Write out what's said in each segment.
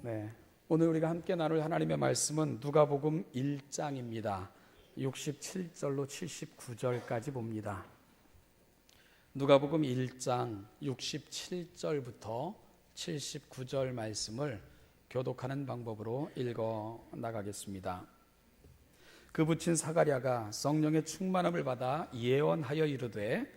네, 오늘 우리가 함께 나눌 하나님의 말씀은 누가복음 1장입니다. 67절로 79절까지 봅니다. 누가복음 1장 67절부터 79절 말씀을 교독하는 방법으로 읽어 나가겠습니다. 그 붙인 사가랴가 성령의 충만함을 받아 예언하여 이르되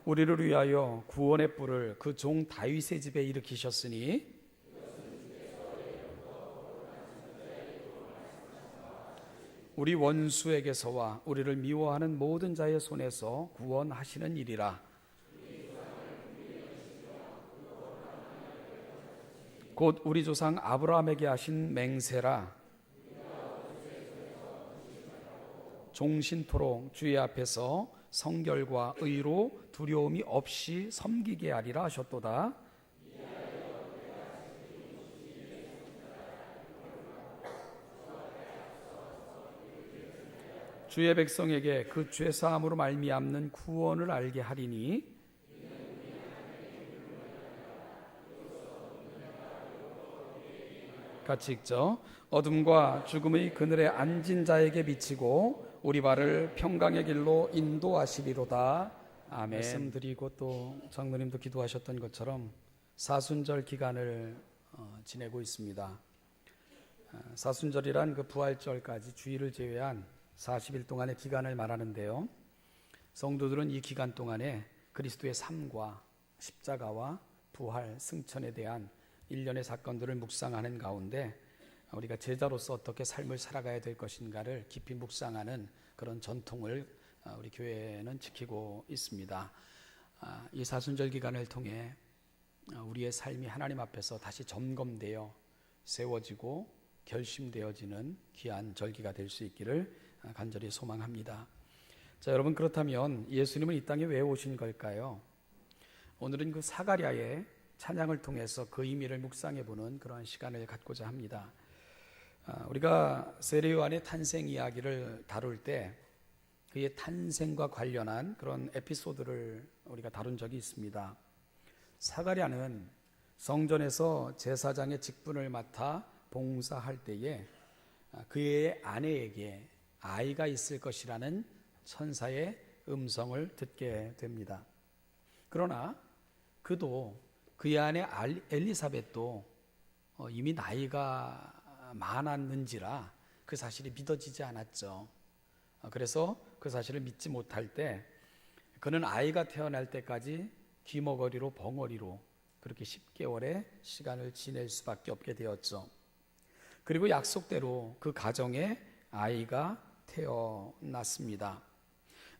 우리를 위하여 구원의 뿔을 그 종 다윗의 집에 일으키셨으니 우리 원수에게서와 우리를 미워하는 모든 자의 손에서 구원하시는 일이라. 곧 우리 조상 아브라함에게 하신 맹세라. 종신토록 주의 앞에서 성결과 의로 두려움이 없이 섬기게 하리라 하셨도다. 주의 백성에게 그 죄사함으로 말미암는 구원을 알게 하리니 같이 읽죠. 어둠과 죽음의 그늘에 앉은 자에게 비치고 우리 발을 평강의 길로 인도하시리로다. 아멘. 말씀드리고 또 장로님도 기도하셨던 것처럼 사순절 기간을 지내고 있습니다. 사순절이란 그 부활절까지 주일을 제외한 40일 동안의 기간을 말하는데요. 성도들은 이 기간 동안에 그리스도의 삶과 십자가와 부활, 승천에 대한 일련의 사건들을 묵상하는 가운데 우리가 제자로서 어떻게 삶을 살아가야 될 것인가를 깊이 묵상하는 그런 전통을 우리 교회는 지키고 있습니다. 이 사순절 기간을 통해 우리의 삶이 하나님 앞에서 다시 점검되어 세워지고 결심되어지는 귀한 절기가 될 수 있기를 간절히 소망합니다. 자, 여러분, 그렇다면 예수님은 이 땅에 왜 오신 걸까요? 오늘은 그 사가랴의 찬양을 통해서 그 의미를 묵상해보는 그런 시간을 갖고자 합니다. 우리가 세례 요한의 탄생 이야기를 다룰 때 그의 탄생과 관련한 그런 에피소드를 우리가 다룬 적이 있습니다. 사가랴는 성전에서 제사장의 직분을 맡아 봉사할 때에 그의 아내에게 아이가 있을 것이라는 천사의 음성을 듣게 됩니다. 그러나 그도 그의 아내 엘리사벳도 이미 나이가 많았는지라 그 사실이 믿어지지 않았죠. 그래서 그 사실을 믿지 못할 때 그는 아이가 태어날 때까지 귀머거리로 벙어리로 그렇게 10개월의 시간을 지낼 수밖에 없게 되었죠. 그리고 약속대로 그 가정에 아이가 태어났습니다.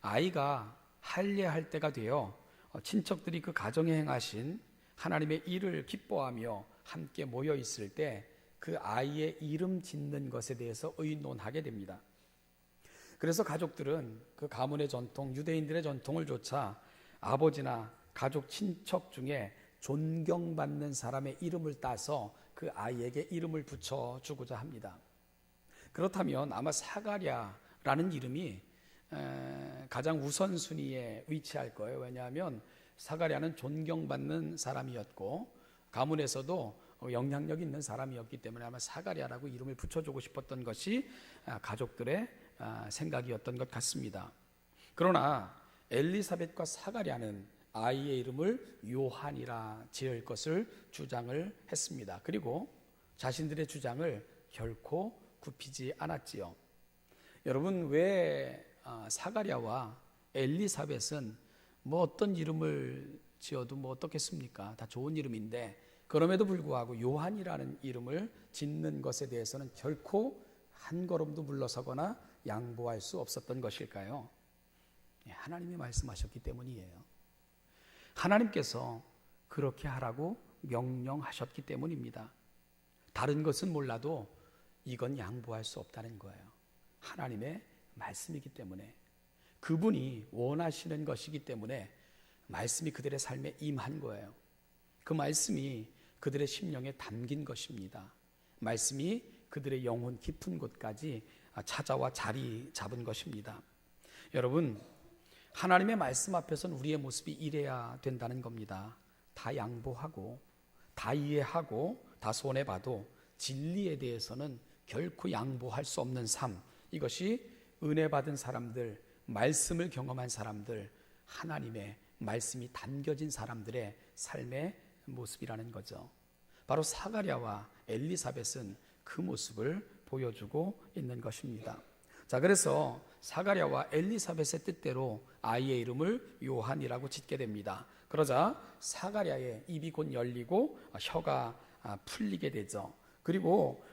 아이가 할례할 때가 되어 친척들이 그 가정에 행하신 하나님의 일을 기뻐하며 함께 모여 있을 때 그 아이의 이름 짓는 것에 대해서 의논하게 됩니다. 그래서 가족들은 그 가문의 전통, 유대인들의 전통을 조차 아버지나 가족 친척 중에 존경받는 사람의 이름을 따서 그 아이에게 이름을 붙여주고자 합니다. 그렇다면 아마 사가랴라는 이름이 가장 우선순위에 위치할 거예요. 왜냐하면 사가랴는 존경받는 사람이었고 가문에서도 영향력 있는 사람이었기 때문에 아마 사가랴라고 이름을 붙여주고 싶었던 것이 가족들의 생각이었던 것 같습니다. 그러나 엘리사벳과 사가랴는 아이의 이름을 요한이라 지을 것을 주장을 했습니다. 그리고 자신들의 주장을 결코 굽히지 않았지요. 여러분, 왜 사가랴와 엘리사벳은 뭐 어떤 이름을 지어도 뭐 어떻겠습니까? 다 좋은 이름인데 그럼에도 불구하고 요한이라는 이름을 짓는 것에 대해서는 결코 한 걸음도 물러서거나 양보할 수 없었던 것일까요? 하나님이 말씀하셨기 때문이에요. 하나님께서 그렇게 하라고 명령하셨기 때문입니다. 다른 것은 몰라도 이건 양보할 수 없다는 거예요. 하나님의 말씀이기 때문에, 그분이 원하시는 것이기 때문에 말씀이 그들의 삶에 임한 거예요. 그 말씀이 그들의 심령에 담긴 것입니다. 말씀이 그들의 영혼 깊은 곳까지 찾아와 자리 잡은 것입니다. 여러분, 하나님의 말씀 앞에서는 우리의 모습이 이래야 된다는 겁니다. 다 양보하고, 다 이해하고, 다 손해봐도 진리에 대해서는 결코 양보할 수 없는 삶, 이것이 은혜 받은 사람들, 말씀을 경험한 사람들, 하나님의 말씀이 담겨진 사람들의 삶의 모습이라는 거죠. 바로 사가랴와 엘리사벳은 그 모습을 보여주고 있는 것입니다. 자, 그래서 사가랴와 엘리사벳의 뜻대로 아이의 이름을 요한이라고 짓게 됩니다. 그러자 사가랴의 입이 곧 열리고 혀가 풀리게 되죠. 그리고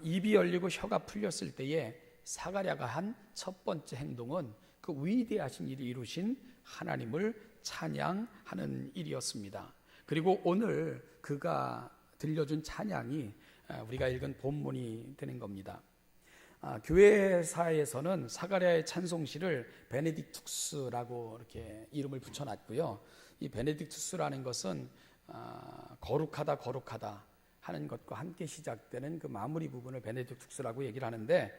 입이 열리고 혀가 풀렸을 때에 사가랴가 한 첫 번째 행동은 그 위대하신 일을 이루신 하나님을 찬양하는 일이었습니다. 그리고 오늘 그가 들려준 찬양이 우리가 읽은 본문이 되는 겁니다. 교회사에서는 사가랴의 찬송시를 베네딕투스라고 이렇게 이름을 붙여놨고요. 이 베네딕투스라는 것은 거룩하다 거룩하다 하는 것과 함께 시작되는 그 마무리 부분을 베네딕투스라고 얘기를 하는데,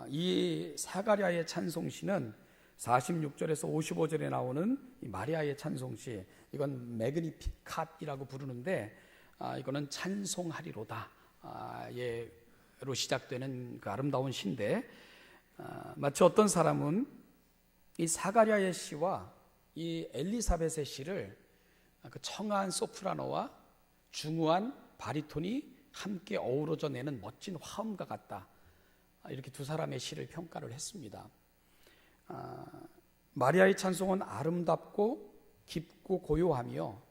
이 사가랴의 찬송시는 46절에서 55절에 나오는 이 마리아의 찬송시, 이건 매그니피캇이라고 부르는데, 이거는 찬송하리로다 예로 시작되는 그 아름다운 시인데, 마치 어떤 사람은 이 사가랴의 시와 이 엘리사벳의 시를 그 청아한 소프라노와 중후한 바리톤이 함께 어우러져 내는 멋진 화음과 같다, 이렇게 두 사람의 시를 평가를 했습니다. 마리아의 찬송은 아름답고 깊고 고요하며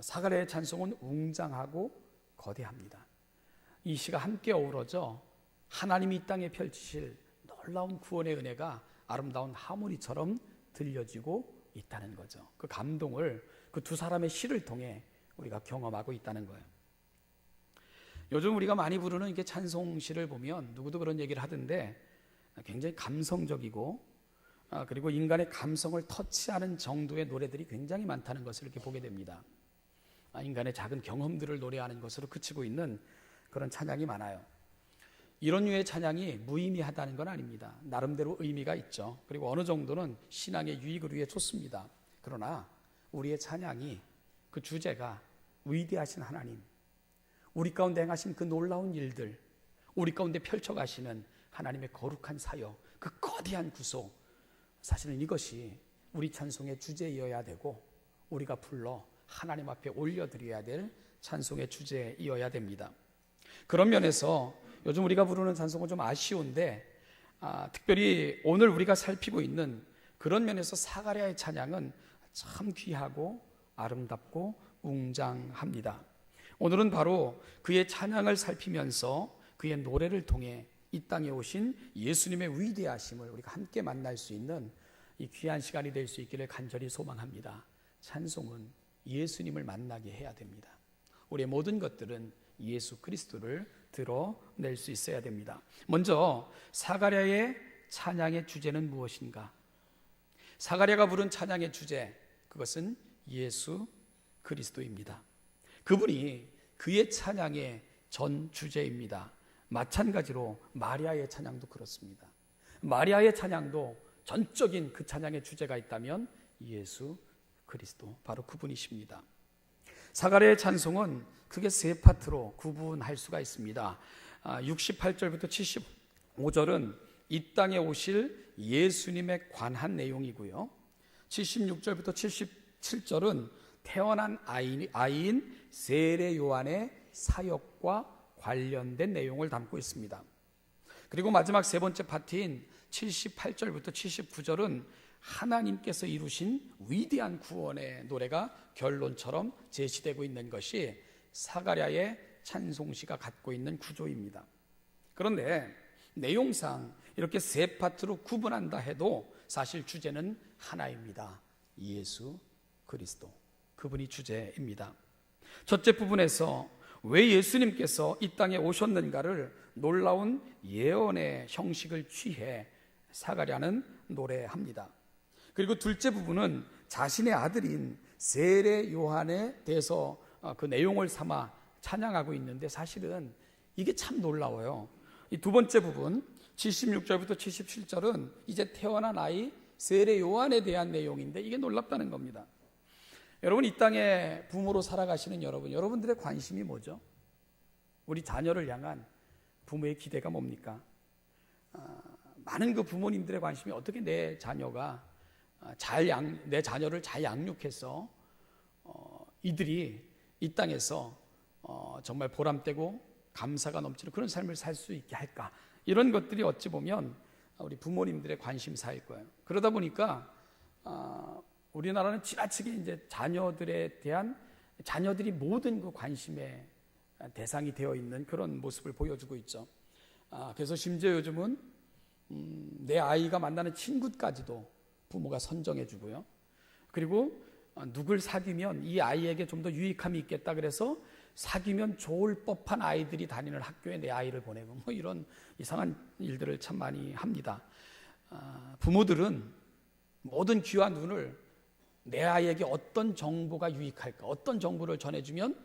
사가랴의 찬송은 웅장하고 거대합니다. 이 시가 함께 어우러져 하나님이 이 땅에 펼치실 놀라운 구원의 은혜가 아름다운 하모니처럼 들려지고 있다는 거죠. 그 감동을 그 두 사람의 시를 통해 우리가 경험하고 있다는 거예요. 요즘 우리가 많이 부르는 이게 찬송시를 보면 누구도 그런 얘기를 하던데, 굉장히 감성적이고 그리고 인간의 감성을 터치하는 정도의 노래들이 굉장히 많다는 것을 이렇게 보게 됩니다. 인간의 작은 경험들을 노래하는 것으로 그치고 있는 그런 찬양이 많아요. 이런 류의 찬양이 무의미하다는 건 아닙니다. 나름대로 의미가 있죠. 그리고 어느 정도는 신앙의 유익을 위해 좋습니다. 그러나 우리의 찬양이, 그 주제가 위대하신 하나님, 우리 가운데 행하신 그 놀라운 일들, 우리 가운데 펼쳐가시는 하나님의 거룩한 사역, 그 거대한 구속, 사실은 이것이 우리 찬송의 주제이어야 되고, 우리가 불러 하나님 앞에 올려드려야 될 찬송의 주제이어야 됩니다. 그런 면에서 요즘 우리가 부르는 찬송은 좀 아쉬운데, 특별히 오늘 우리가 살피고 있는 그런 면에서 사가랴의 찬양은 참 귀하고 아름답고 웅장합니다. 오늘은 바로 그의 찬양을 살피면서 그의 노래를 통해 이 땅에 오신 예수님의 위대하심을 우리가 함께 만날 수 있는 이 귀한 시간이 될 수 있기를 간절히 소망합니다. 찬송은 예수님을 만나게 해야 됩니다. 우리의 모든 것들은 예수 그리스도를 드러낼 수 있어야 됩니다. 먼저 사가랴의 찬양의 주제는 무엇인가? 사가랴가 부른 찬양의 주제, 그것은 예수 그리스도입니다. 그분이 그의 찬양의 전 주제입니다. 마찬가지로 마리아의 찬양도 그렇습니다. 마리아의 찬양도 전적인 그 찬양의 주제가 있다면 예수 그리스도, 바로 그분이십니다. 사가랴의 찬송은 크게 세 파트로 구분할 수가 있습니다. 68절부터 75절은 이 땅에 오실 예수님에 관한 내용이고요. 76절부터 77절은 태어난 아이인 세례 요한의 사역과 관련된 내용을 담고 있습니다. 그리고 마지막 세 번째 파트인 78절부터 79절은 하나님께서 이루신 위대한 구원의 노래가 결론처럼 제시되고 있는 것이 사가랴의 찬송시가 갖고 있는 구조입니다. 그런데 내용상 이렇게 세 파트로 구분한다 해도 사실 주제는 하나입니다. 예수 그리스도, 그분이 주제입니다. 첫째 부분에서 왜 예수님께서 이 땅에 오셨는가를 놀라운 예언의 형식을 취해 사가랴는 노래합니다. 그리고 둘째 부분은 자신의 아들인 세례 요한에 대해서 그 내용을 삼아 찬양하고 있는데, 사실은 이게 참 놀라워요. 이 두 번째 부분 76절부터 77절은 이제 태어난 아이 세례 요한에 대한 내용인데 이게 놀랍다는 겁니다. 여러분, 이 땅에 부모로 살아가시는 여러분들의 관심이 뭐죠? 우리 자녀를 향한 부모의 기대가 뭡니까? 많은 그 부모님들의 관심이 어떻게 내 자녀가 내 자녀를 잘 양육해서 이들이 이 땅에서 정말 보람되고 감사가 넘치는 그런 삶을 살 수 있게 할까? 이런 것들이 어찌 보면 우리 부모님들의 관심사일 거예요. 그러다 보니까 우리나라는 지나치게 이제 자녀들이 모든 그 관심의 대상이 되어 있는 그런 모습을 보여주고 있죠. 그래서 심지어 요즘은 내 아이가 만나는 친구까지도 부모가 선정해 주고요. 그리고 누굴 사귀면 이 아이에게 좀 더 유익함이 있겠다 그래서 사귀면 좋을 법한 아이들이 다니는 학교에 내 아이를 보내고 뭐 이런 이상한 일들을 참 많이 합니다. 부모들은 모든 귀와 눈을 내 아이에게 어떤 정보가 유익할까, 어떤 정보를 전해주면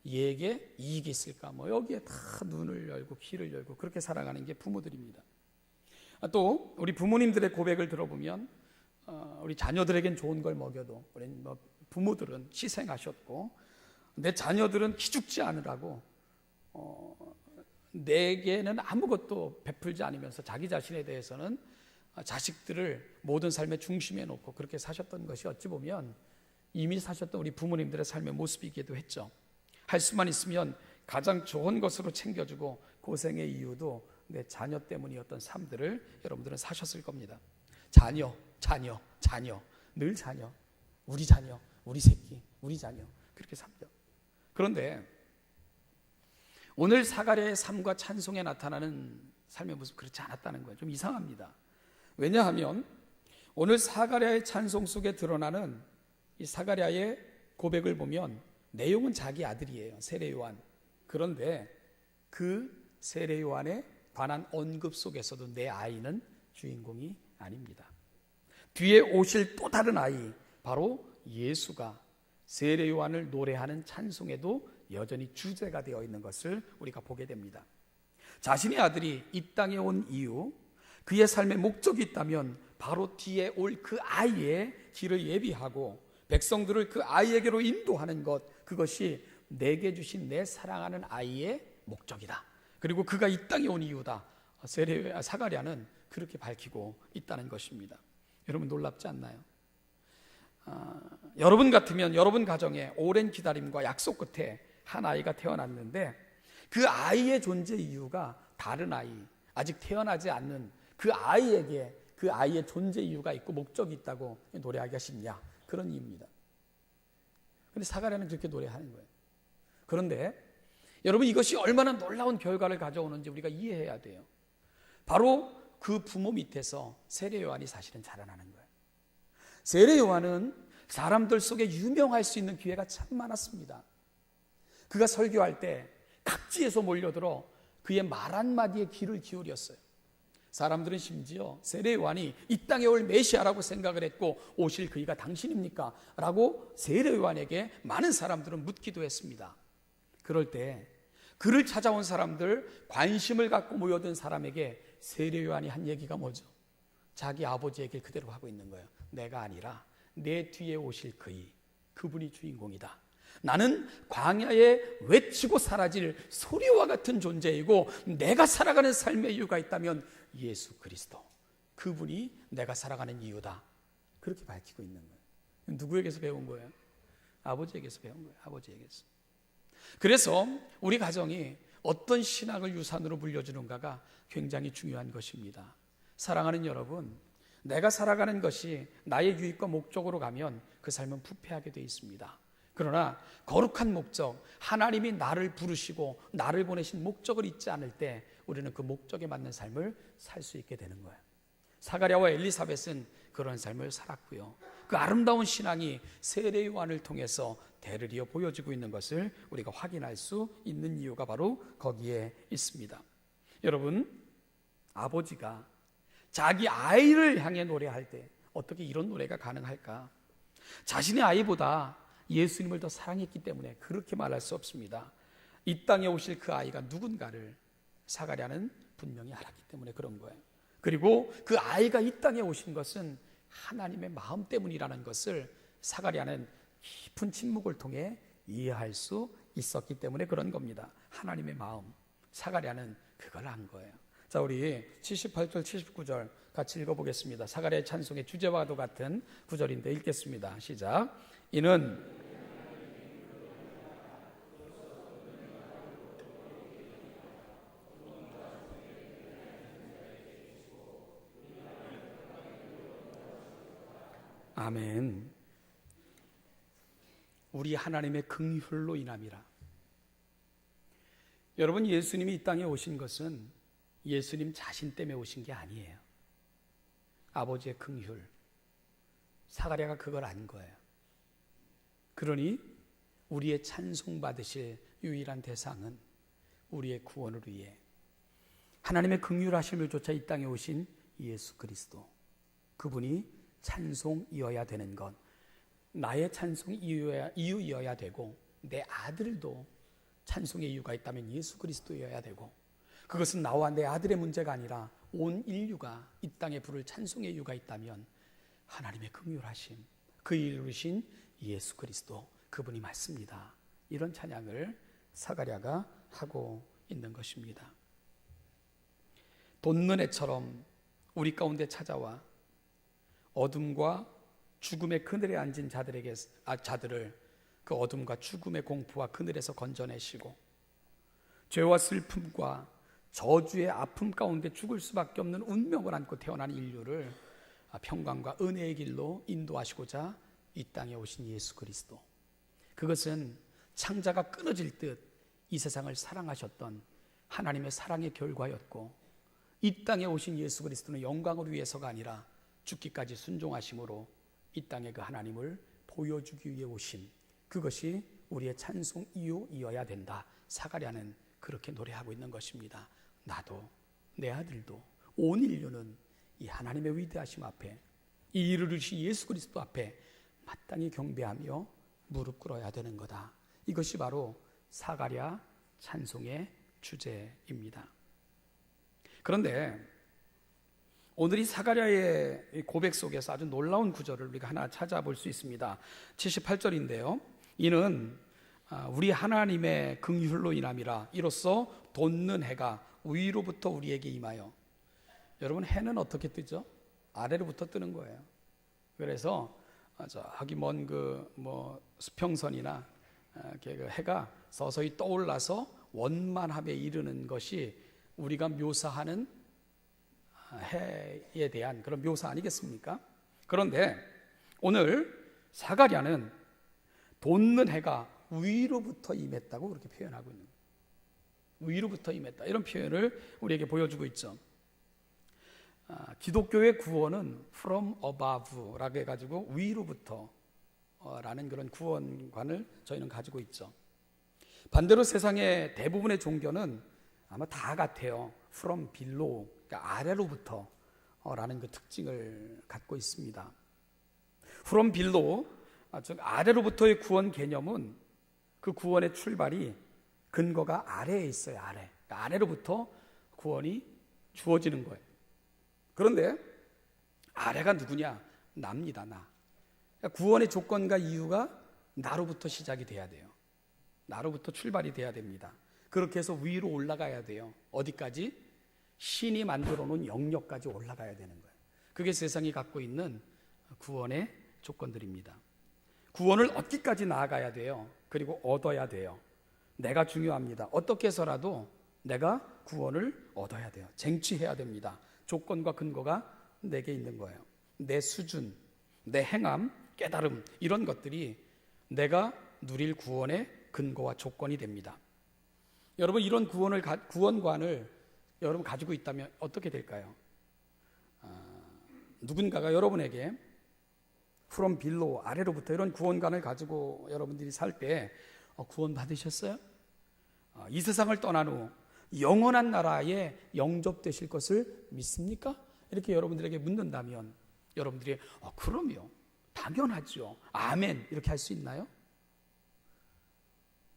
얘에게 이익이 있을까, 뭐 여기에 다 눈을 열고 귀를 열고 그렇게 살아가는 게 부모들입니다. 또 우리 부모님들의 고백을 들어보면 우리 자녀들에겐 좋은 걸 먹여도 우리 부모들은 희생하셨고 내 자녀들은 기죽지 않으라고 내게는 아무것도 베풀지 않으면서 자기 자신에 대해서는 자식들을 모든 삶의 중심에 놓고 그렇게 사셨던 것이 어찌 보면 이미 사셨던 우리 부모님들의 삶의 모습이기도 했죠. 할 수만 있으면 가장 좋은 것으로 챙겨주고 고생의 이유도 내 자녀 때문이었던 삶들을 여러분들은 사셨을 겁니다. 자녀, 늘 자녀, 우리 자녀, 우리 새끼, 우리 자녀 그렇게 삽니다. 그런데 오늘 사가랴의 삶과 찬송에 나타나는 삶의 모습 그렇지 않았다는 거예요. 좀 이상합니다. 왜냐하면 오늘 사가랴의 찬송 속에 드러나는 이 사가랴의 고백을 보면 내용은 자기 아들이에요. 세례 요한. 그런데 그 세례 요한에 관한 언급 속에서도 내 아이는 주인공이 아닙니다. 뒤에 오실 또 다른 아이, 바로 예수가 세례 요한을 노래하는 찬송에도 여전히 주제가 되어 있는 것을 우리가 보게 됩니다. 자신의 아들이 이 땅에 온 이유, 그의 삶의 목적이 있다면 바로 뒤에 올 그 아이의 길을 예비하고 백성들을 그 아이에게로 인도하는 것, 그것이 내게 주신 내 사랑하는 아이의 목적이다. 그리고 그가 이 땅에 온 이유다. 사가랴는 그렇게 밝히고 있다는 것입니다. 여러분 놀랍지 않나요? 여러분 같으면 여러분 가정에 오랜 기다림과 약속 끝에 한 아이가 태어났는데 그 아이의 존재 이유가 다른 아이, 아직 태어나지 않는 그 아이에게 그 아이의 존재 이유가 있고 목적이 있다고 노래하기가 쉽냐? 그런 이유입니다. 그런데 사가랴는 그렇게 노래하는 거예요. 그런데 여러분 이것이 얼마나 놀라운 결과를 가져오는지 우리가 이해해야 돼요. 바로 그 부모 밑에서 세례 요한이 사실은 자라나는 거예요. 세례 요한은 사람들 속에 유명할 수 있는 기회가 참 많았습니다. 그가 설교할 때 각지에서 몰려들어 그의 말 한마디에 귀를 기울였어요. 사람들은 심지어 세례 요한이 이 땅에 올 메시아라고 생각을 했고 오실 그이가 당신입니까? 라고 세례 요한에게 많은 사람들은 묻기도 했습니다. 그럴 때 그를 찾아온 사람들, 관심을 갖고 모여든 사람에게 세례 요한이 한 얘기가 뭐죠? 자기 아버지 얘기를 그대로 하고 있는 거예요. 내가 아니라 내 뒤에 오실 그분이 주인공이다. 나는 광야에 외치고 사라질 소리와 같은 존재이고 내가 살아가는 삶의 이유가 있다면 예수 그리스도, 그분이 내가 살아가는 이유다. 그렇게 밝히고 있는 거예요. 누구에게서 배운 거예요? 아버지에게서 배운 거예요. 아버지에게서. 그래서 우리 가정이 어떤 신앙을 유산으로 물려주는가가 굉장히 중요한 것입니다. 사랑하는 여러분, 내가 살아가는 것이 나의 유익과 목적으로 가면 그 삶은 부패하게 되어 있습니다. 그러나 거룩한 목적, 하나님이 나를 부르시고 나를 보내신 목적을 잊지 않을 때 우리는 그 목적에 맞는 삶을 살 수 있게 되는 거예요. 사가랴와 엘리사벳은 그런 삶을 살았고요. 그 아름다운 신앙이 세례 요한을 통해서 대를 이어 보여지고 있는 것을 우리가 확인할 수 있는 이유가 바로 거기에 있습니다. 여러분, 아버지가 자기 아이를 향해 노래할 때 어떻게 이런 노래가 가능할까? 자신의 아이보다 예수님을 더 사랑했기 때문에 그렇게 말할 수 없습니다. 이 땅에 오실 그 아이가 누군가를 사가랴는 분명히 알았기 때문에 그런 거예요. 그리고 그 아이가 이 땅에 오신 것은 하나님의 마음 때문이라는 것을 사가랴는 깊은 침묵을 통해 이해할 수 있었기 때문에 그런 겁니다. 하나님의 마음, 사가랴는 그걸 안 거예요. 자, 우리 78절 79절 같이 읽어보겠습니다. 사가랴의 찬송의 주제와도 같은 구절인데 읽겠습니다. 시작. 이는 아멘. 우리 하나님의 긍휼로 인함이라. 여러분, 예수님이 이 땅에 오신 것은 예수님 자신 때문에 오신 게 아니에요. 아버지의 긍휼, 사가랴가 그걸 안 거예요. 그러니 우리의 찬송 받으실 유일한 대상은 우리의 구원을 위해 하나님의 긍휼하심을 쫓아 이 땅에 오신 예수 그리스도, 그분이 찬송이어야 되는 것, 나의 찬송이 이유이어야 되고, 내 아들도 찬송의 이유가 있다면 예수 그리스도여야 되고, 그것은 나와 내 아들의 문제가 아니라 온 인류가 이 땅에 부를 찬송의 이유가 있다면 하나님의 긍휼하심, 그 이루신 예수 그리스도, 그분이 맞습니다. 이런 찬양을 사가랴가 하고 있는 것입니다. 돋는 해처럼 우리 가운데 찾아와 어둠과 죽음의 그늘에 앉은 자들을 그 어둠과 죽음의 공포와 그늘에서 건져내시고, 죄와 슬픔과 저주의 아픔 가운데 죽을 수밖에 없는 운명을 안고 태어난 인류를 평강과 은혜의 길로 인도하시고자 이 땅에 오신 예수 그리스도, 그것은 창자가 끊어질 듯 이 세상을 사랑하셨던 하나님의 사랑의 결과였고, 이 땅에 오신 예수 그리스도는 영광을 위해서가 아니라 죽기까지 순종하심으로 이 땅에 그 하나님을 보여주기 위해 오심, 그것이 우리의 찬송 이유이어야 된다. 사가랴는 그렇게 노래하고 있는 것입니다. 나도, 내 아들도, 온 인류는 이 하나님의 위대하심 앞에, 이 이르르신 예수 그리스도 앞에 마땅히 경배하며 무릎 꿇어야 되는 거다. 이것이 바로 사가랴 찬송의 주제입니다. 그런데 오늘 이 사가랴의 고백 속에서 아주 놀라운 구절을 우리가 하나 찾아볼 수 있습니다. 78절인데요. 이는 우리 하나님의 긍휼로 인함이라. 이로써 돋는 해가 위로부터 우리에게 임하여. 여러분, 해는 어떻게 뜨죠? 아래로부터 뜨는 거예요. 그래서 저기 먼 수평선이나 그 해가 서서히 떠올라서 원만함에 이르는 것이 우리가 묘사하는 해에 대한 그런 묘사 아니겠습니까? 그런데 오늘 사가랴는 돋는 해가 위로부터 임했다고 그렇게 표현하고 있는 거예요. 위로부터 임했다, 이런 표현을 우리에게 보여주고 있죠. 기독교의 구원은 from above라고 해가지고 위로부터 라는 그런 구원관을 저희는 가지고 있죠. 반대로 세상의 대부분의 종교는 아마 다 같아요. from below, 그러니까 아래로부터 라는 그 특징을 갖고 있습니다. from below, 즉 아래로부터의 구원 개념은 그 구원의 출발이 근거가 아래에 있어요. 그러니까 아래로부터 구원이 주어지는 거예요. 그런데 아래가 누구냐? 나입니다. 나. 그러니까 구원의 조건과 이유가 나로부터 시작이 돼야 돼요. 나로부터 출발이 돼야 됩니다. 그렇게 해서 위로 올라가야 돼요. 어디까지? 신이 만들어 놓은 영역까지 올라가야 되는 거예요. 그게 세상이 갖고 있는 구원의 조건들입니다. 구원을 얻기까지 나아가야 돼요. 그리고 얻어야 돼요. 내가 중요합니다. 어떻게 해서라도 내가 구원을 얻어야 돼요. 쟁취해야 됩니다. 조건과 근거가 내게 있는 거예요. 내 수준, 내 행함, 깨달음, 이런 것들이 내가 누릴 구원의 근거와 조건이 됩니다. 여러분, 이런 구원관을 여러분 가지고 있다면 어떻게 될까요? 누군가가 여러분에게 from below, 아래로부터 이런 구원관을 가지고 여러분들이 살 때 구원 받으셨어요? 이 세상을 떠난 후 영원한 나라에 영접되실 것을 믿습니까? 이렇게 여러분들에게 묻는다면 여러분들이 그럼요, 당연하죠, 아멘, 이렇게 할 수 있나요?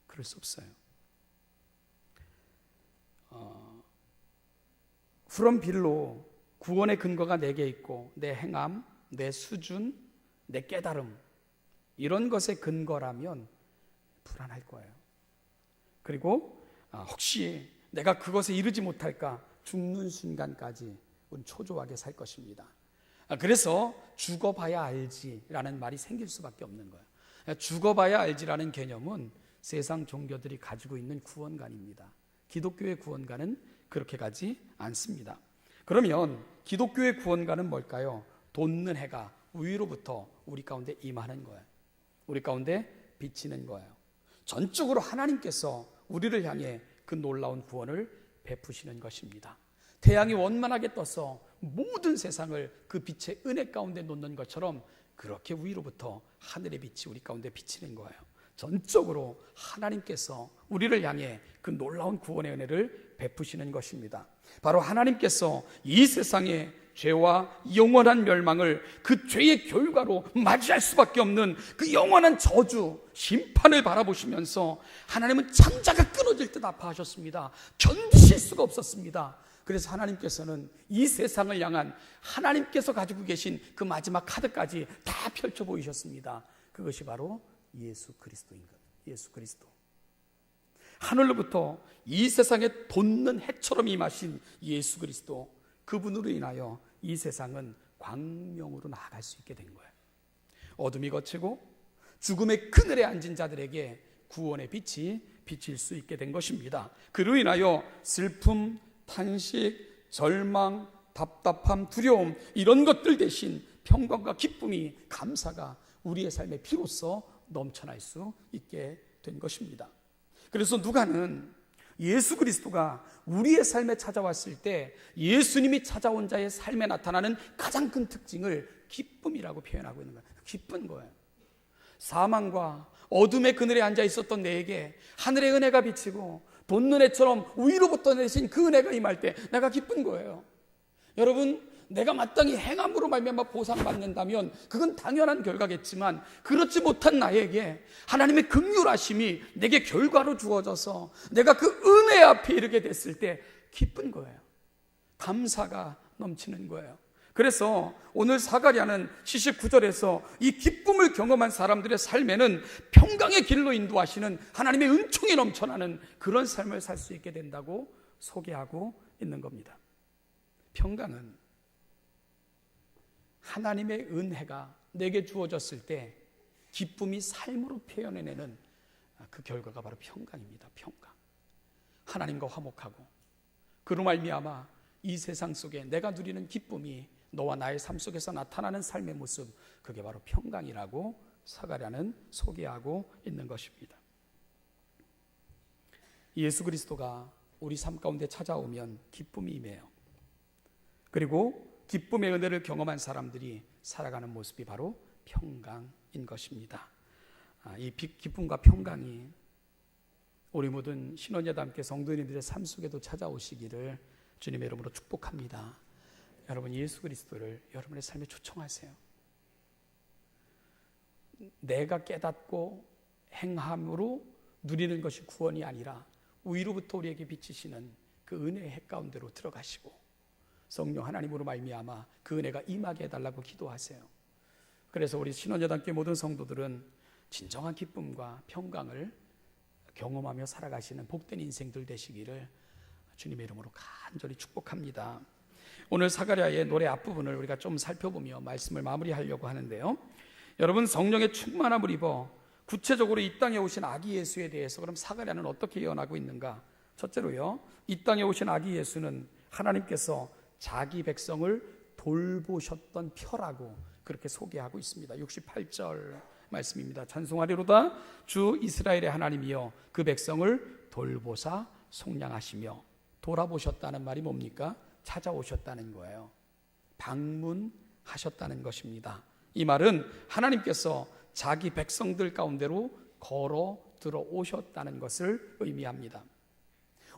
그럴 수 없어요. from below, 구원의 근거가 내게 있고 내 행함, 내 수준, 내 깨달음 이런 것에 근거라면 불안할 거예요. 그리고 혹시 내가 그것에 이르지 못할까 죽는 순간까지 우린 초조하게 살 것입니다. 그래서 죽어봐야 알지라는 말이 생길 수밖에 없는 거예요. 죽어봐야 알지라는 개념은 세상 종교들이 가지고 있는 구원관입니다. 기독교의 구원관은 그렇게 가지 않습니다. 그러면 기독교의 구원관은 뭘까요? 돋는 해가 위로부터 우리 가운데 임하는 거예요. 우리 가운데 비치는 거예요. 전적으로 하나님께서 우리를 향해 그 놀라운 구원을 베푸시는 것입니다. 태양이 원만하게 떠서 모든 세상을 그 빛의 은혜 가운데 놓는 것처럼 그렇게 위로부터 하늘의 빛이 우리 가운데 비치는 거예요. 전적으로 하나님께서 우리를 향해 그 놀라운 구원의 은혜를 베푸시는 것입니다. 바로 하나님께서 이 세상의 죄와 영원한 멸망을 그 죄의 결과로 맞이할 수밖에 없는 그 영원한 저주, 심판을 바라보시면서 하나님은 창자가 끊어질 듯 아파하셨습니다. 견디실 수가 없었습니다. 그래서 하나님께서는 이 세상을 향한 하나님께서 가지고 계신 그 마지막 카드까지 다 펼쳐 보이셨습니다. 그것이 바로 예수 그리스도인 것. 예수 그리스도. 하늘로부터 이 세상에 돋는 해처럼 임하신 예수 그리스도, 그분으로 인하여 이 세상은 광명으로 나아갈 수 있게 된 거예요. 어둠이 거치고 죽음의 그늘에 앉은 자들에게 구원의 빛이 비칠 수 있게 된 것입니다. 그로 인하여 슬픔, 탄식, 절망, 답답함, 두려움 이런 것들 대신 평강과 기쁨이, 감사가 우리의 삶에 비로소 넘쳐날 수 있게 된 것입니다. 그래서 누가는 예수 그리스도가 우리의 삶에 찾아왔을 때 예수님이 찾아온 자의 삶에 나타나는 가장 큰 특징을 기쁨이라고 표현하고 있는 거예요. 기쁜 거예요. 사망과 어둠의 그늘에 앉아 있었던 내게 하늘의 은혜가 비치고 돋는 해처럼 위로부터 내신 그 은혜가 임할 때 내가 기쁜 거예요. 여러분, 내가 마땅히 행함으로 말미암아 보상받는다면 그건 당연한 결과겠지만 그렇지 못한 나에게 하나님의 긍휼하심이 내게 결과로 주어져서 내가 그 은혜 앞에 이르게 됐을 때 기쁜 거예요. 감사가 넘치는 거예요. 그래서 오늘 사가랴는 79절에서 이 기쁨을 경험한 사람들의 삶에는 평강의 길로 인도하시는 하나님의 은총이 넘쳐나는 그런 삶을 살 수 있게 된다고 소개하고 있는 겁니다. 평강은 하나님의 은혜가 내게 주어졌을 때 기쁨이 삶으로 표현해내는 그 결과가 바로 평강입니다. 평강. 하나님과 화목하고 그로 말미암아 이 세상 속에 내가 누리는 기쁨이 너와 나의 삶 속에서 나타나는 삶의 모습, 그게 바로 평강이라고 사가랴는 소개하고 있는 것입니다. 예수 그리스도가 우리 삶 가운데 찾아오면 기쁨이 임해요. 그리고 기쁨의 은혜를 경험한 사람들이 살아가는 모습이 바로 평강인 것입니다. 이 기쁨과 평강이 우리 모든 신혼여도 함께 성도님들의 삶 속에도 찾아오시기를 주님의 이름으로 축복합니다. 여러분, 예수 그리스도를 여러분의 삶에 초청하세요. 내가 깨닫고 행함으로 누리는 것이 구원이 아니라 위로부터 우리에게 비치시는 그 은혜의 해 가운데로 들어가시고 성령 하나님으로 말미암아 그 은혜가 임하게 해달라고 기도하세요. 그래서 우리 신원여단교회 모든 성도들은 진정한 기쁨과 평강을 경험하며 살아가시는 복된 인생들 되시기를 주님의 이름으로 간절히 축복합니다. 오늘 사가랴의 노래 앞부분을 우리가 좀 살펴보며 말씀을 마무리하려고 하는데요. 여러분, 성령의 충만함을 입어 구체적으로 이 땅에 오신 아기 예수에 대해서 그럼 사가랴는 어떻게 예언하고 있는가? 첫째로요, 이 땅에 오신 아기 예수는 하나님께서 자기 백성을 돌보셨던 표라고 그렇게 소개하고 있습니다. 68절 말씀입니다. 찬송하리로다 주 이스라엘의 하나님이여 그 백성을 돌보사 속량하시며. 돌아보셨다는 말이 뭡니까? 찾아오셨다는 거예요. 방문하셨다는 것입니다. 이 말은 하나님께서 자기 백성들 가운데로 걸어 들어오셨다는 것을 의미합니다.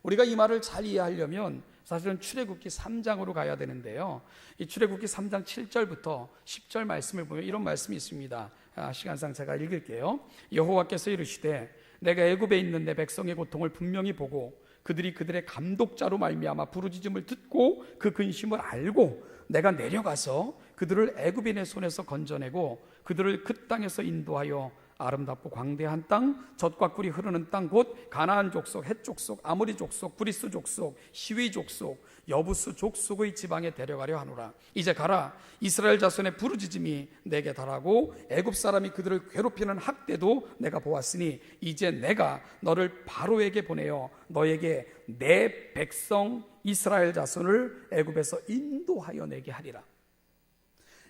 우리가 이 말을 잘 이해하려면 사실은 출애굽기 3장으로 가야 되는데요. 이 출애굽기 3장 7절부터 10절 말씀을 보면 이런 말씀이 있습니다. 시간상 제가 읽을게요. 여호와께서 이르시되 내가 애굽에 있는 내 백성의 고통을 분명히 보고 그들이 그들의 감독자로 말미암아 부르짖음을 듣고 그 근심을 알고 내가 내려가서 그들을 애굽인의 손에서 건져내고 그들을 그 땅에서 인도하여 아름답고 광대한 땅, 젖과 꿀이 흐르는 땅, 곧 가나안 족속, 헷 족속, 아모리 족속, 브리스 족속, 히위 족속, 여부스 족속의 지방에 데려가려 하노라. 이제 가라. 이스라엘 자손의 부르짖음이 내게 달하고 애굽 사람이 그들을 괴롭히는 학대도 내가 보았으니 이제 내가 너를 바로에게 보내어 너에게 내 백성 이스라엘 자손을 애굽에서 인도하여 내게 하리라.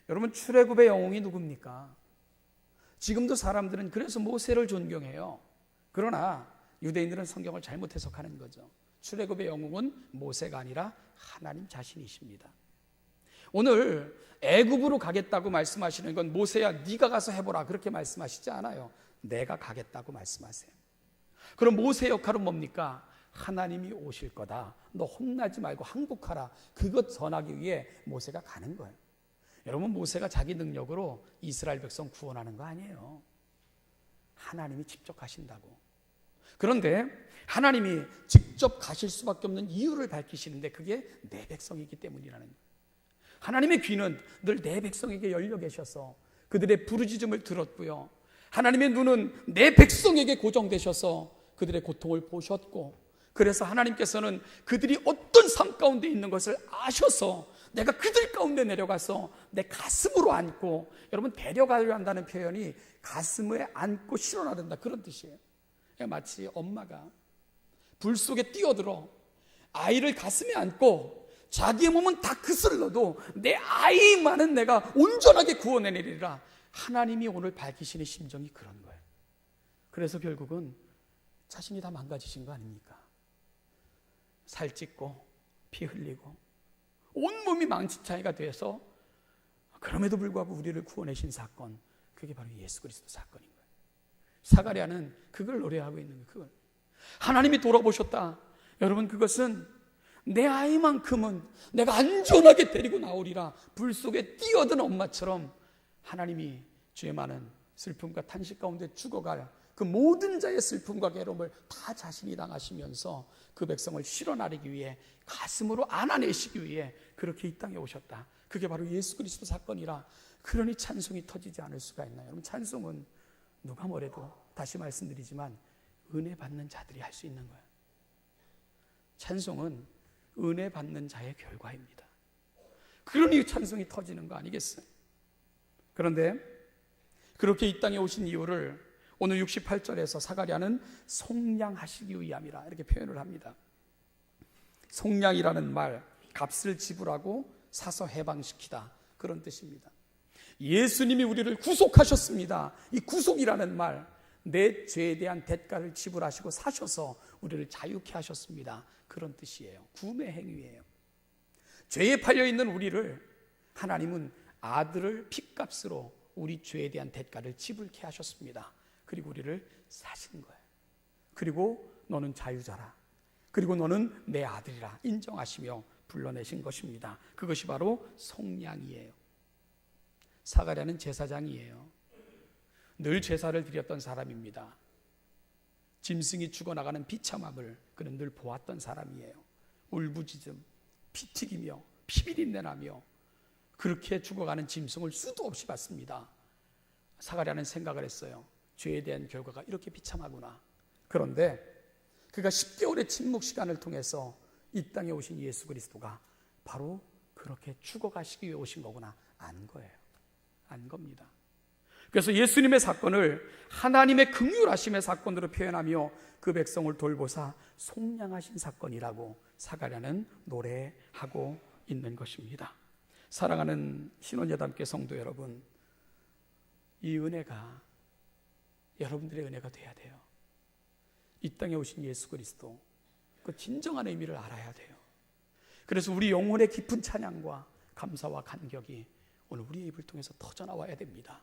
여러분, 출애굽의 영웅이 누굽니까? 지금도 사람들은 그래서 모세를 존경해요. 그러나 유대인들은 성경을 잘못 해석하는 거죠. 출애굽의 영웅은 모세가 아니라 하나님 자신이십니다. 오늘 애굽으로 가겠다고 말씀하시는 건 모세야 네가 가서 해보라 그렇게 말씀하시지 않아요. 내가 가겠다고 말씀하세요. 그럼 모세의 역할은 뭡니까? 하나님이 오실 거다. 너 혼나지 말고 항복하라. 그것 전하기 위해 모세가 가는 거예요. 여러분, 모세가 자기 능력으로 이스라엘 백성 구원하는 거 아니에요. 하나님이 직접 가신다고. 그런데 하나님이 직접 가실 수밖에 없는 이유를 밝히시는데 그게 내 백성이기 때문이라는 거예요. 하나님의 귀는 늘 내 백성에게 열려 계셔서 그들의 부르짖음을 들었고요. 하나님의 눈은 내 백성에게 고정되셔서 그들의 고통을 보셨고, 그래서 하나님께서는 그들이 어떤 삶 가운데 있는 것을 아셔서 내가 그들 가운데 내려가서 내 가슴으로 안고, 여러분 데려가려 한다는 표현이 가슴에 안고 실어놔야 된다 그런 뜻이에요. 마치 엄마가 불 속에 뛰어들어 아이를 가슴에 안고 자기의 몸은 다 그슬러도 내 아이만은 내가 온전하게 구원해내리라. 하나님이 오늘 밝히시는 심정이 그런 거예요. 그래서 결국은 자신이 다 망가지신 거 아닙니까? 살찌고 피 흘리고 온몸이 망치차이가 돼서 그럼에도 불구하고 우리를 구원하신 사건, 그게 바로 예수 그리스도 사건인 거예요. 사가랴는 그걸 노래하고 있는 거예요. 그걸 하나님이 돌아보셨다. 여러분, 그것은 내 아이만큼은 내가 안전하게 데리고 나오리라. 불 속에 뛰어든 엄마처럼 하나님이 죄 많은 슬픔과 탄식 가운데 죽어갈 그 모든 자의 슬픔과 괴로움을 다 자신이 당하시면서 그 백성을 실어나르기 위해, 가슴으로 안아내시기 위해 그렇게 이 땅에 오셨다. 그게 바로 예수 그리스도 사건이라. 그러니 찬송이 터지지 않을 수가 있나요? 여러분, 찬송은 누가 뭐래도 다시 말씀드리지만 은혜 받는 자들이 할 수 있는 거예요. 찬송은 은혜 받는 자의 결과입니다. 그러니 찬송이 터지는 거 아니겠어요? 그런데 그렇게 이 땅에 오신 이유를 오늘 68절에서 사가랴는 속량하시기 위함이라 이렇게 표현을 합니다. 속량이라는 말, 값을 지불하고 사서 해방시키다, 그런 뜻입니다. 예수님이 우리를 구속하셨습니다. 이 구속이라는 말, 내 죄에 대한 대가를 지불하시고 사셔서 우리를 자유케 하셨습니다. 그런 뜻이에요. 구매 행위예요. 죄에 팔려있는 우리를 하나님은 아들을 핏값으로 우리 죄에 대한 대가를 지불케 하셨습니다. 그리고 우리를 사신 거예요. 그리고 너는 자유자라, 그리고 너는 내 아들이라 인정하시며 불러내신 것입니다. 그것이 바로 속량이에요. 사가랴는 제사장이에요. 늘 제사를 드렸던 사람입니다. 짐승이 죽어나가는 비참함을 그는 늘 보았던 사람이에요. 울부짖음, 피 튀기며 피비린내 나며 그렇게 죽어가는 짐승을 수도 없이 봤습니다. 사가랴는 생각을 했어요. 죄에 대한 결과가 이렇게 비참하구나. 그런데 그가 10개월의 침묵 시간을 통해서 이 땅에 오신 예수 그리스도가 바로 그렇게 죽어가시기 위해 오신 거구나 안 거예요. 안 겁니다. 그래서 예수님의 사건을 하나님의 긍휼하심의 사건으로 표현하며 그 백성을 돌보사 속량하신 사건이라고 사가랴는 노래하고 있는 것입니다. 사랑하는 신혼여담교 성도 여러분, 이 은혜가 여러분들의 은혜가 돼야 돼요. 이 땅에 오신 예수 그리스도, 그 진정한 의미를 알아야 돼요. 그래서 우리 영혼의 깊은 찬양과 감사와 감격이 오늘 우리의 입을 통해서 터져나와야 됩니다.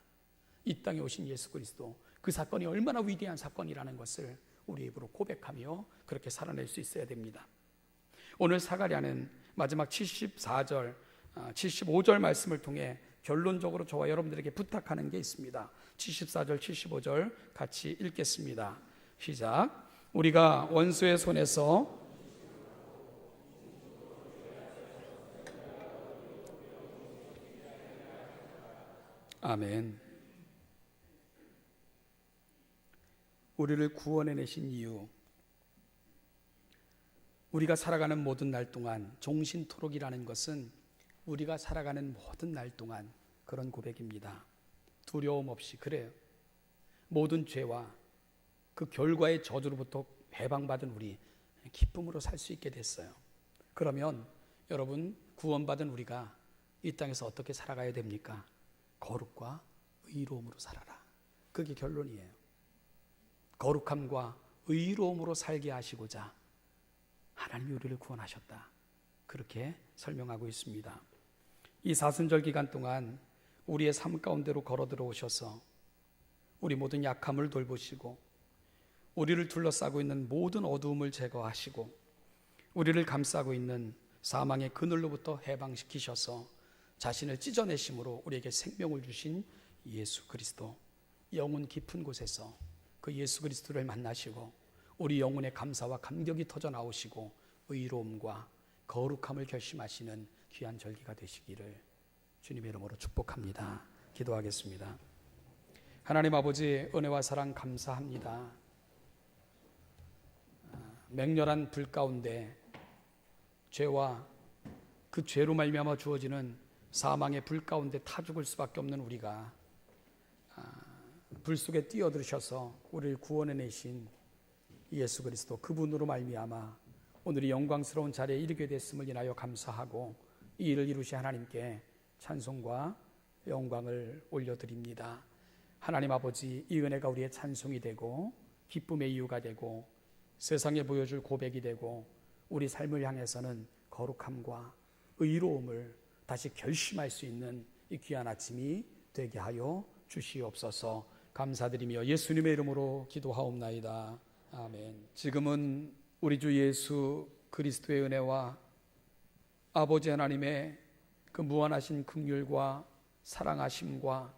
이 땅에 오신 예수 그리스도, 그 사건이 얼마나 위대한 사건이라는 것을 우리 입으로 고백하며 그렇게 살아낼 수 있어야 됩니다. 오늘 사가랴는 마지막 74절, 75절 말씀을 통해 결론적으로 저와 여러분들에게 부탁하는 게 있습니다. 74절, 75절 같이 읽겠습니다. 시작. 우리가 원수의 손에서 아멘. 우리를 구원해내신 이유, 우리가 살아가는 모든 날 동안 종신토록이라는 것은 우리가 살아가는 모든 날 동안 그런 고백입니다. 두려움 없이, 그래요, 모든 죄와 그 결과의 저주로부터 해방받은 우리 기쁨으로 살 수 있게 됐어요. 그러면 여러분, 구원받은 우리가 이 땅에서 어떻게 살아가야 됩니까? 거룩과 의로움으로 살아라. 그게 결론이에요. 거룩함과 의로움으로 살게 하시고자 하나님이 우리를 구원하셨다. 그렇게 설명하고 있습니다. 이 사순절 기간 동안 우리의 삶 가운데로 걸어 들어오셔서 우리 모든 약함을 돌보시고 우리를 둘러싸고 있는 모든 어두움을 제거하시고 우리를 감싸고 있는 사망의 그늘로부터 해방시키셔서 자신을 찢어내심으로 우리에게 생명을 주신 예수 그리스도, 영혼 깊은 곳에서 그 예수 그리스도를 만나시고 우리 영혼의 감사와 감격이 터져 나오시고 의로움과 거룩함을 결심하시는 귀한 절기가 되시기를 주님의 이름으로 축복합니다. 기도하겠습니다. 하나님 아버지, 은혜와 사랑 감사합니다. 맹렬한 불 가운데 죄와 그 죄로 말미암아 주어지는 사망의 불 가운데 타 죽을 수밖에 없는 우리가 불 속에 뛰어들으셔서 우리를 구원해내신 예수 그리스도, 그분으로 말미암아 오늘이 영광스러운 자리에 이르게 됐음을 인하여 감사하고 이 일을 이루신 하나님께 찬송과 영광을 올려드립니다. 하나님 아버지, 이 은혜가 우리의 찬송이 되고 기쁨의 이유가 되고 세상에 보여줄 고백이 되고 우리 삶을 향해서는 거룩함과 의로움을 다시 결심할 수 있는 이 귀한 아침이 되게 하여 주시옵소서. 감사드리며 예수님의 이름으로 기도하옵나이다. 아멘. 지금은 우리 주 예수 그리스도의 은혜와 아버지 하나님의 그 무한하신 긍휼과 사랑하심과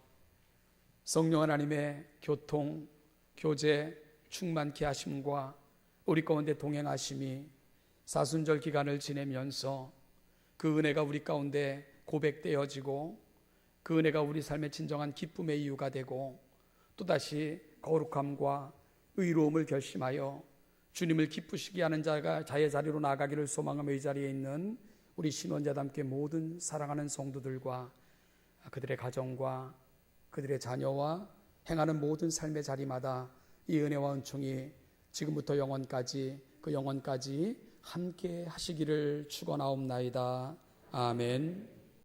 성령 하나님의 교통, 교제, 충만케 하심과 우리 가운데 동행하심이 사순절 기간을 지내면서 그 은혜가 우리 가운데 고백되어지고 그 은혜가 우리 삶의 진정한 기쁨의 이유가 되고 또다시 거룩함과 의로움을 결심하여 주님을 기쁘시게 하는 자가 자의 자리로 나아가기를 소망하며 이 자리에 있는 우리 신원자담께 모든 사랑하는 성도들과 그들의 가정과 그들의 자녀와 행하는 모든 삶의 자리마다 이 은혜와 은총이 지금부터 영원까지, 그 영원까지 함께 하시기를 축원하옵나이다. 아멘.